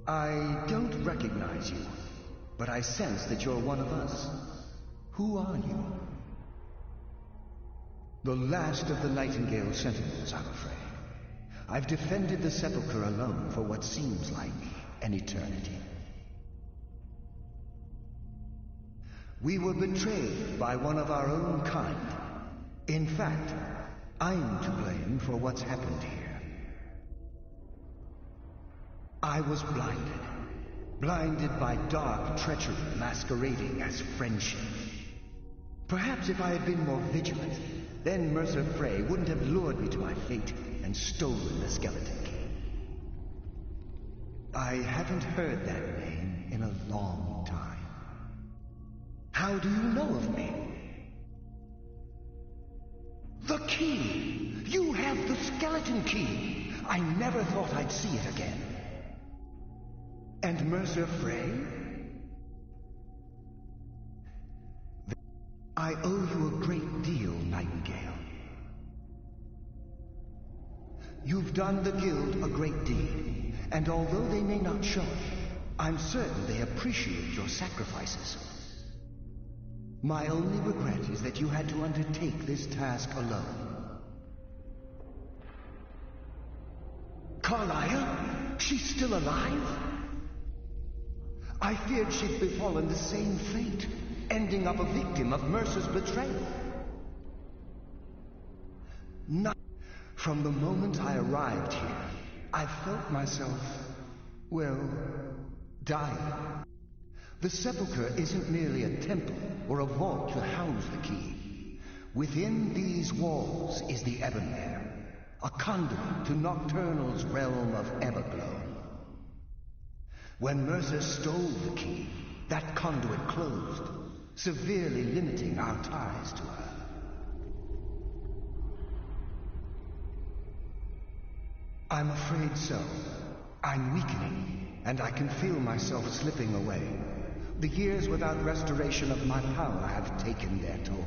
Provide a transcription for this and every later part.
I don't recognize you, but I sense that you're one of us. Who are you? The last of the Nightingale Sentinels, I'm afraid. I've defended the Sepulchre alone for what seems like an eternity. We were betrayed by one of our own kind. In fact, I'm to blame for what's happened here. I was blinded. Blinded by dark treachery masquerading as friendship. Perhaps if I had been more vigilant, then Mercer Frey wouldn't have lured me to my fate and stolen the skeleton key. I haven't heard that name in a long time. How do you know of me? The key! You have the skeleton key! I never thought I'd see it again. And Mercer Frey? I owe you a great deal, Nightingale. You've done the Guild a great deed, and although they may not show it, I'm certain they appreciate your sacrifices. My only regret is that you had to undertake this task alone. Carlia? She's still alive? I feared she'd befallen the same fate, ending up a victim of Mercer's betrayal. Not from the moment I arrived here, I felt myself, well, dying. The Sepulchre isn't merely a temple or a vault to house the key. Within these walls is the Ebonmere, a conduit to Nocturnal's realm of Everglow. When Mercer stole the key, that conduit closed, severely limiting our ties to her. I'm afraid so. I'm weakening, and I can feel myself slipping away. The years without restoration of my power have taken their toll.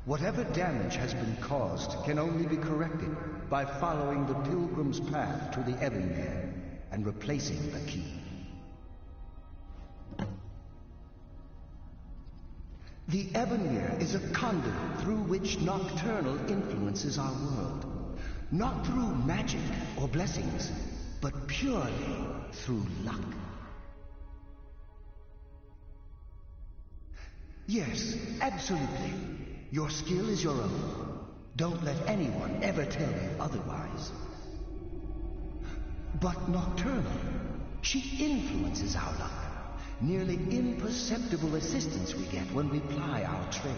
Whatever damage has been caused can only be corrected by following the Pilgrim's path to the Ebonmere and replacing the key. The Ebonmere is a conduit through which Nocturnal influences our world. Not through magic or blessings, but purely through luck. Yes, absolutely. Your skill is your own. Don't let anyone ever tell you otherwise. But Nocturnal, she influences our luck. Nearly imperceptible assistance we get when we ply our trade.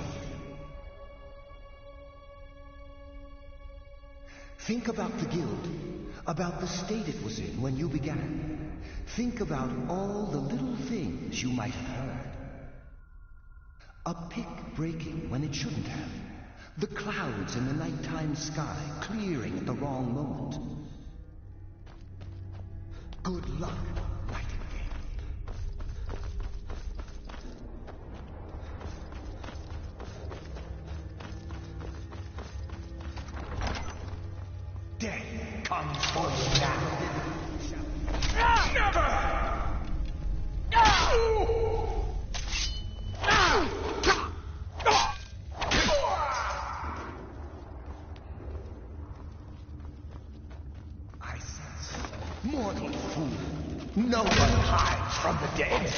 Think about the Guild, about the state it was in when you began. Think about all the little things you might have heard. A pick breaking when it shouldn't have. The clouds in the nighttime sky clearing at the wrong moment. Good luck, Nightingale. Death comes for you now. Never! I sense. Mortal fool. No one hides from the dead.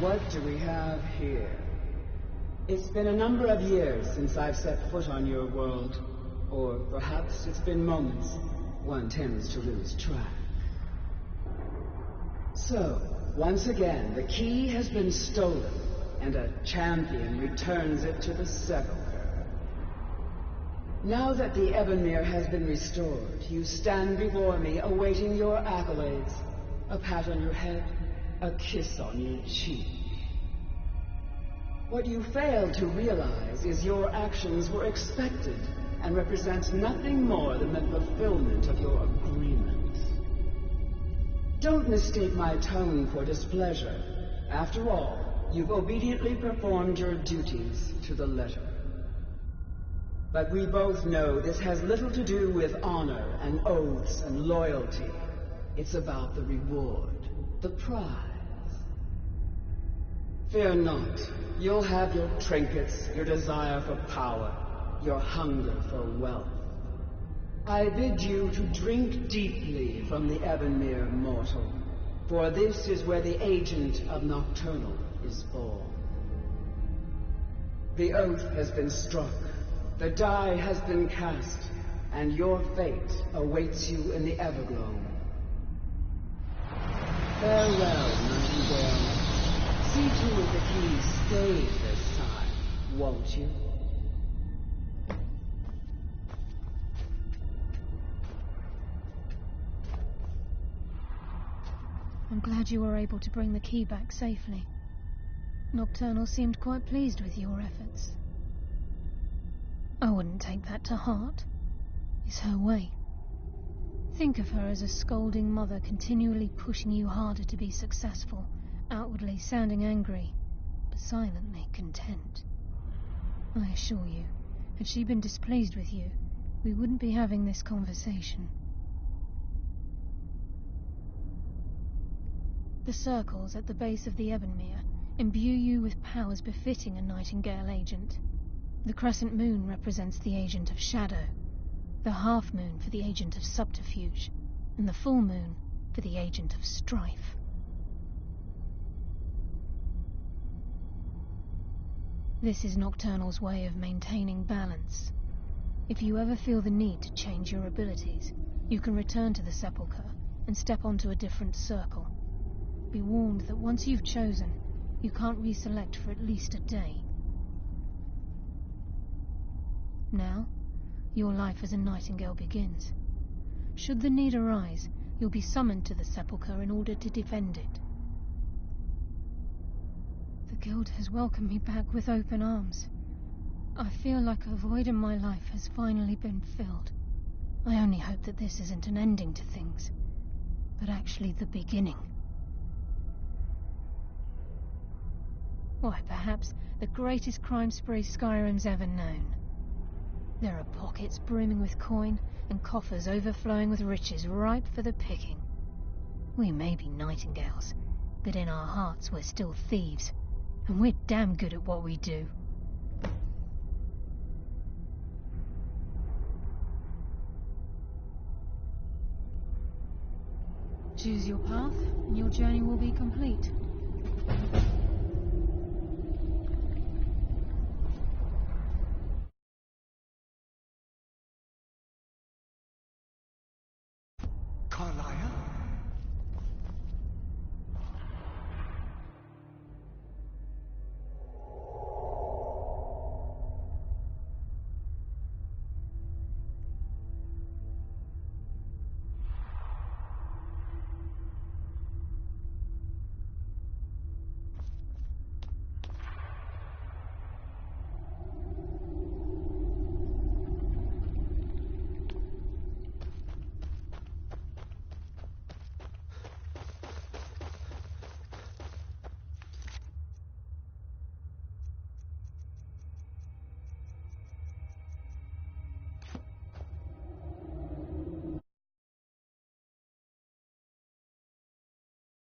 What do we have here? It's been a number of years since I've set foot on your world. Or perhaps it's been moments. One tends to lose track. So, once again, the key has been stolen, and a champion returns it to the sepulchre. Now that the Ebonmere has been restored, you stand before me awaiting your accolades. A pat on your head, a kiss on your cheek. What you fail to realize is your actions were expected and represent nothing more than the fulfillment of your agreement. Don't mistake my tone for displeasure. After all, you've obediently performed your duties to the letter. But we both know this has little to do with honor and oaths and loyalty. It's about the reward, the prize. Fear not. You'll have your trinkets, your desire for power, your hunger for wealth. I bid you to drink deeply from the Ebonmere mortal, for this is where the agent of Nocturnal is born. The oath has been struck, the die has been cast, and your fate awaits you in the Evergloam. Farewell, Nightingale. See to it the key stays this time, won't you? I'm glad you were able to bring the key back safely. Nocturnal seemed quite pleased with your efforts. I wouldn't take that to heart. It's her way. Think of her as a scolding mother continually pushing you harder to be successful, outwardly sounding angry, but silently content. I assure you, had she been displeased with you, we wouldn't be having this conversation. The circles at the base of the Ebonmere imbue you with powers befitting a Nightingale agent. The crescent moon represents the agent of shadow, the half moon for the agent of subterfuge, and the full moon for the agent of strife. This is Nocturnal's way of maintaining balance. If you ever feel the need to change your abilities, you can return to the sepulchre and step onto a different circle. Be warned that once you've chosen, you can't reselect for at least a day. Now, your life as a Nightingale begins. Should the need arise, you'll be summoned to the sepulchre in order to defend it. The Guild has welcomed me back with open arms. I feel like a void in my life has finally been filled. I only hope that this isn't an ending to things, but actually the beginning. Why, perhaps the greatest crime spree Skyrim's ever known. There are pockets brimming with coin and coffers overflowing with riches ripe for the picking. We may be Nightingales, but in our hearts we're still thieves, and we're damn good at what we do. Choose your path, and your journey will be complete.